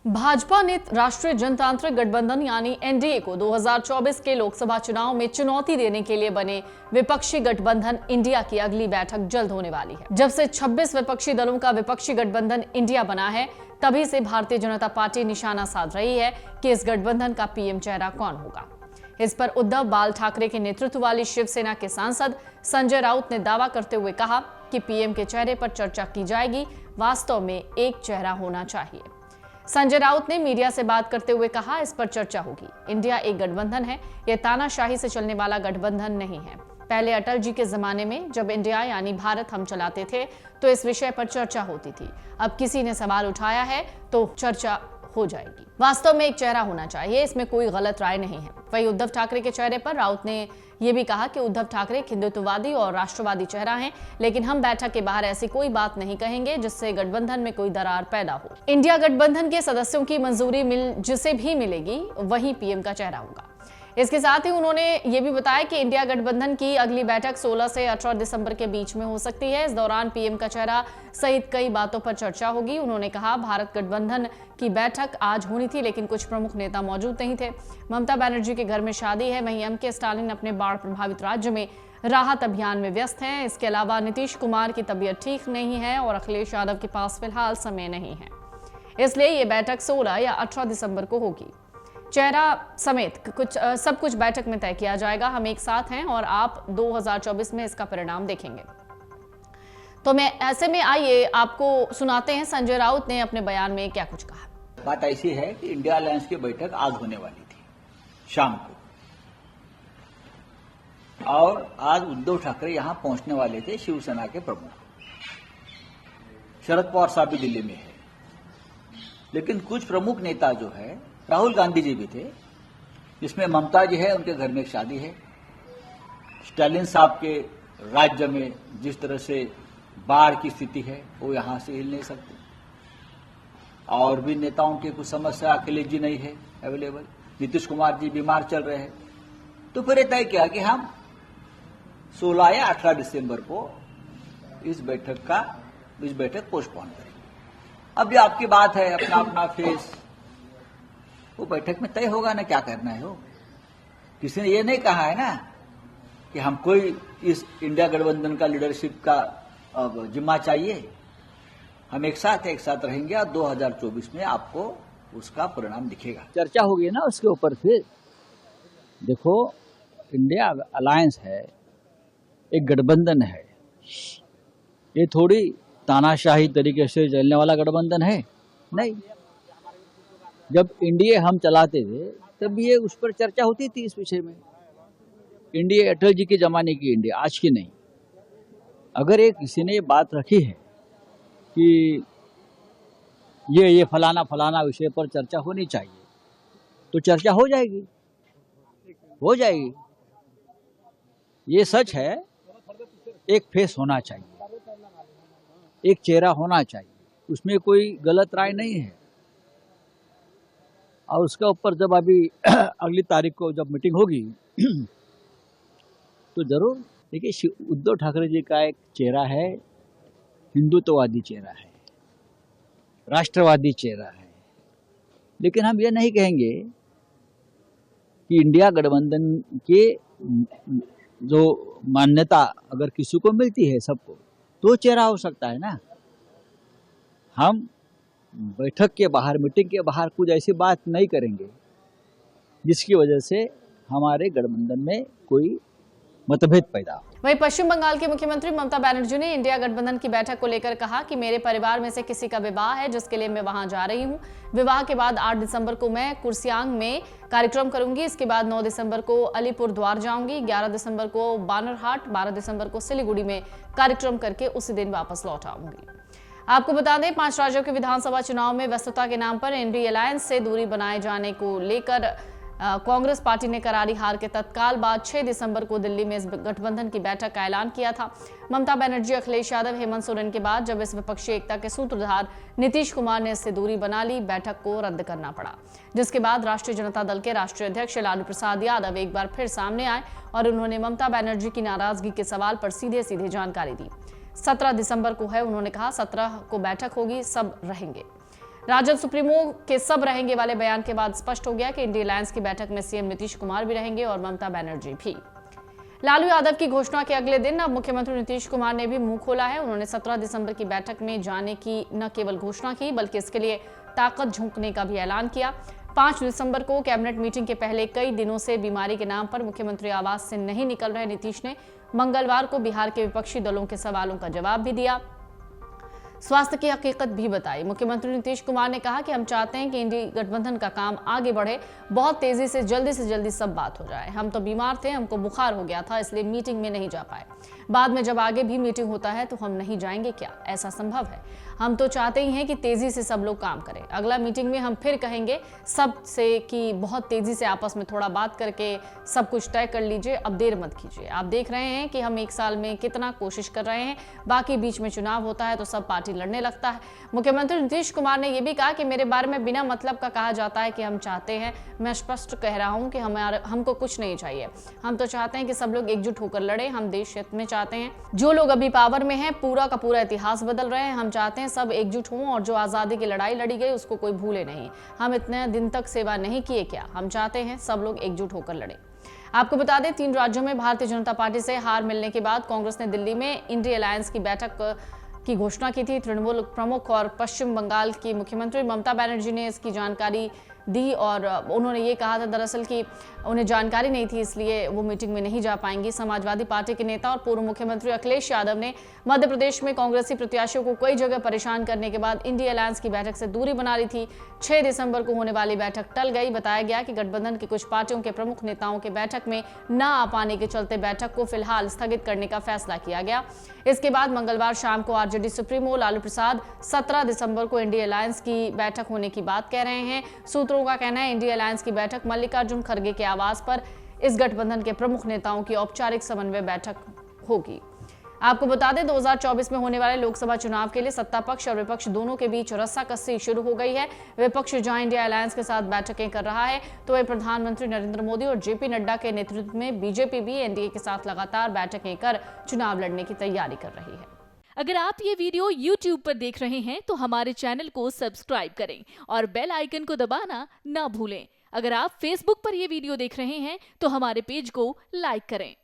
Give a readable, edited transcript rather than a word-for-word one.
भाजपा ने राष्ट्रीय जनतांत्रिक गठबंधन यानी एनडीए को 2024 के लोकसभा चुनाव में चुनौती देने के लिए बने विपक्षी गठबंधन इंडिया की अगली बैठक जल्द होने वाली है। जब से 26 विपक्षी दलों का विपक्षी गठबंधन इंडिया बना है, तभी से भारतीय जनता पार्टी निशाना साध रही है कि इस गठबंधन का पीएम चेहरा कौन होगा। इस पर उद्धव बाल ठाकरे के नेतृत्व वाली शिवसेना के सांसद संजय राउत ने दावा करते हुए कहा कि पीएम के चेहरे पर चर्चा की जाएगी, वास्तव में एक चेहरा होना चाहिए। संजय राउत ने मीडिया से बात करते हुए कहा, इस पर चर्चा होगी। इंडिया एक गठबंधन है, यह तानाशाही से चलने वाला गठबंधन नहीं है। पहले अटल जी के जमाने में जब इंडिया यानी भारत हम चलाते थे तो इस विषय पर चर्चा होती थी। अब किसी ने सवाल उठाया है तो चर्चा हो जाएगी। वास्तव में एक चेहरा होना चाहिए, इसमें कोई गलत राय नहीं है। वहीं उद्धव ठाकरे के चेहरे पर राउत ने यह भी कहा कि उद्धव ठाकरे हिंदुत्ववादी और राष्ट्रवादी चेहरा हैं, लेकिन हम बैठक के बाहर ऐसी कोई बात नहीं कहेंगे जिससे गठबंधन में कोई दरार पैदा हो। इंडिया गठबंधन के सदस्यों की मंजूरी जिसे भी मिलेगी वही पीएम का चेहरा होगा। इसके साथ ही उन्होंने ये भी बताया कि इंडिया गठबंधन की अगली बैठक 16 से 18 दिसंबर के बीच में हो सकती है। इस दौरान पीएम का चेहरा सहित कई बातों पर चर्चा होगी। उन्होंने कहा, भारत गठबंधन की बैठक आज होनी थी, लेकिन कुछ प्रमुख नेता मौजूद नहीं थे। ममता बनर्जी के घर में शादी है, वहीं एमके स्टालिन अपने बाढ़ प्रभावित राज्य में राहत अभियान में व्यस्त हैं। इसके अलावा नीतीश कुमार की तबीयत ठीक नहीं है और अखिलेश यादव के पास फिलहाल समय नहीं है, इसलिए ये बैठक 16 या 18 दिसंबर को होगी। चेहरा समेत सब कुछ बैठक में तय किया जाएगा। हम एक साथ हैं और आप 2024 में इसका परिणाम देखेंगे। तो मैं ऐसे में आइए आपको सुनाते हैं संजय राउत ने अपने बयान में क्या कुछ कहा। बात ऐसी है कि इंडिया अलायंस की बैठक आज होने वाली थी शाम को, और आज उद्धव ठाकरे यहां पहुंचने वाले थे। शिवसेना के प्रमुख शरद पवार साहब भी दिल्ली में है, लेकिन कुछ प्रमुख नेता जो है, राहुल गांधी जी भी थे, जिसमें ममता जी है, उनके घर में एक शादी है। स्टालिन साहब के राज्य में जिस तरह से बाढ़ की स्थिति है, वो यहां से हिल नहीं सकते। और भी नेताओं की कुछ समस्या, अखिलेश जी नहीं है अवेलेबल, नीतीश कुमार जी बीमार चल रहे हैं। तो फिर तय किया कि हम 16 या 18 दिसंबर को इस बैठक पोस्टपोन करेंगे। अब ये आपकी बात है, अपना अपना फेस, वो बैठक में तय होगा ना क्या करना है। हो किसी ने ये नहीं कहा है ना कि हमको इस इंडिया गठबंधन का लीडरशिप का जिम्मा चाहिए। हम एक साथ रहेंगे और 2024 में आपको उसका परिणाम दिखेगा। चर्चा होगी ना उसके ऊपर। फिर देखो, इंडिया अलायंस है, एक गठबंधन है, ये थोड़ी तानाशाही तरीके से चलने वाला गठबंधन है नहीं। जब इंडिया हम चलाते थे तब ये उस पर चर्चा होती थी इस विषय में। इंडिया अटल जी के जमाने की इंडिया, आज की नहीं। अगर एक किसी ने ये बात रखी है कि ये फलाना विषय पर चर्चा होनी चाहिए, तो चर्चा हो जाएगी। ये सच है, एक फेस होना चाहिए, एक चेहरा होना चाहिए, उसमें कोई गलत राय नहीं है। और उसके ऊपर जब अभी अगली तारीख को जब मीटिंग होगी तो जरूर देखिए, उद्धव ठाकरे जी का एक चेहरा है, हिंदुत्ववादी चेहरा है, राष्ट्रवादी चेहरा है। लेकिन हम ये नहीं कहेंगे कि इंडिया गठबंधन के जो मान्यता अगर किसी को मिलती है, सबको, तो चेहरा हो सकता है ना। हम बैठक के बाहर, मीटिंग के बाहर कुछ ऐसी बात नहीं करेंगे जिसकी वजह से हमारे गठबंधन में कोई मतभेद पैदा हो। वहीं पश्चिम बंगाल की मुख्यमंत्री ममता बनर्जी ने इंडिया गठबंधन की बैठक को लेकर कहा कि मेरे परिवार में से किसी का विवाह है, जिसके लिए मैं वहां जा रही हूं। विवाह के बाद 8 दिसंबर को मैं कुर्सियांग में कार्यक्रम करूंगी। इसके बाद 9 दिसंबर को अलीपुर द्वार जाऊंगी, 11 दिसंबर को बानरहाट, 12 दिसंबर को सिलीगुड़ी में कार्यक्रम करके उसी दिन वापस लौट आऊंगी। आपको बता दें, 5 राज्यों के विधानसभा चुनाव में व्यस्तता के नाम पर इंडिया अलायंस से दूरी बनाए जाने को लेकर कांग्रेस पार्टी ने करारी हार के तत्काल बाद 6 दिसंबर को दिल्ली में इस गठबंधन की बैठक का ऐलान किया था। ममता बनर्जी, अखिलेश यादव, हेमंत सोरेन के बाद जब इस विपक्षी एकता के सूत्रधार नीतीश कुमार ने इससे दूरी बना ली, बैठक को रद्द करना पड़ा, जिसके बाद राष्ट्रीय जनता दल के राष्ट्रीय अध्यक्ष लालू प्रसाद यादव एक बार फिर सामने आए और उन्होंने ममता बनर्जी की नाराजगी के सवाल पर सीधे जानकारी दी। 17 दिसंबर को है, उन्होंने कहा 17 को बैठक होगी, सब रहेंगे। राजद सुप्रीमो के सब रहेंगे वाले बयान के बाद स्पष्ट हो गया कि इंडिया अलायंस की बैठक में सीएम नीतीश कुमार भी रहेंगे और ममता बनर्जी भी। लालू यादव की घोषणा के अगले दिन अब मुख्यमंत्री नीतीश कुमार ने भी मुंह खोला है। उन्होंने 17 दिसंबर की बैठक में जाने की न केवल घोषणा की बल्कि इसके लिए ताकत झोंकने का भी ऐलान किया। 5 दिसंबर को कैबिनेट मीटिंग के पहले कई दिनों से बीमारी के नाम पर मुख्यमंत्री आवास से नहीं निकल रहे नीतीश ने मंगलवार को बिहार के विपक्षी दलों के सवालों का जवाब भी दिया, स्वास्थ्य की हकीकत भी बताई। मुख्यमंत्री नीतीश कुमार ने कहा कि हम चाहते हैं कि इंडी गठबंधन का काम आगे बढ़े, बहुत तेजी से जल्दी सब बात हो जाए। हम तो बीमार थे, हमको बुखार हो गया था, इसलिए मीटिंग में नहीं जा पाए। बाद में जब आगे भी मीटिंग होता है तो हम नहीं जाएंगे क्या? ऐसा संभव है? हम तो चाहते ही हैं कि तेजी से सब लोग काम करें। अगला मीटिंग में हम फिर कहेंगे सब से कि बहुत तेजी से आपस में थोड़ा बात करके सब कुछ तय कर लीजिए, अब देर मत कीजिए। आप देख रहे हैं कि हम 1 साल में कितना कोशिश कर रहे हैं, बाकी बीच में चुनाव होता है तो सब पार्टी लड़ने लगता है। मुख्यमंत्री नीतीश कुमार ने यह भी कहा कि मेरे बारे में बिना मतलब का कहा जाता है कि हम चाहते हैं, मैं स्पष्ट कह रहा हूं कि हमको कुछ नहीं चाहिए। हम तो चाहते हैं कि सब लोग एकजुट होकर लड़े, हम देश हित में चाहते हैं। जो लोग अभी पावर में हैं पूरा का पूरा इतिहास बदल रहे हैं, हम चाहते हैं सब एकजुट हों और जो आजादी की लड़ाई लड़ी गई उसको कोई भूले नहीं। हम इतने दिन तक सेवा नहीं किए क्या? हम चाहते हैं सब लोग एकजुट होकर लड़े। आपको बता दें 3 राज्यों में भारतीय जनता पार्टी से हार मिलने के बाद कांग्रेस ने दिल्ली में इंडिया अलायंस की बैठक की घोषणा की थी। तृणमूल प्रमुख और पश्चिम बंगाल की मुख्यमंत्री ममता बनर्जी ने इसकी जानकारी दी और उन्होंने ये कहा था दरअसल कि उन्हें जानकारी नहीं थी, इसलिए वो मीटिंग में नहीं जा पाएंगी। समाजवादी पार्टी के नेता और पूर्व मुख्यमंत्री अखिलेश यादव ने मध्य प्रदेश में कांग्रेसी प्रत्याशियों को कई जगह परेशान करने के बाद इंडिया अलायंस की बैठक से दूरी बना ली थी। 6 दिसंबर को होने वाली बैठक टल गई। बताया गया कि गठबंधन की कुछ पार्टियों के प्रमुख नेताओं के बैठक में न आ पाने के चलते बैठक को फिलहाल स्थगित करने का फैसला किया गया। इसके बाद मंगलवार शाम को आरजेडी सुप्रीमो लालू प्रसाद 17 दिसंबर को इंडिया अलायंस की बैठक होने की बात कह रहे हैं। सूत्रों का कहना है इंडिया अलायंस की बैठक मल्लिकार्जुन खड़गे के आवास पर इस गठबंधन के प्रमुख नेताओं की औपचारिक समन्वय बैठक होगी। आपको बता दें 2024 में होने वाले लोकसभा चुनाव के लिए सत्ता पक्ष और विपक्ष दोनों के बीच रस्साकसी शुरू हो गई है। विपक्ष जहां इंडिया अलायंस के साथ बैठकें कर रहा है तो वह प्रधानमंत्री नरेंद्र मोदी और जेपी नड्डा के नेतृत्व में बीजेपी भी एनडीए के साथ लगातार बैठकें कर चुनाव लड़ने की तैयारी कर रही है। अगर आप ये वीडियो YouTube पर देख रहे हैं तो हमारे चैनल को सब्सक्राइब करें और बेल आइकन को दबाना ना भूलें। अगर आप Facebook पर ये वीडियो देख रहे हैं तो हमारे पेज को लाइक करें।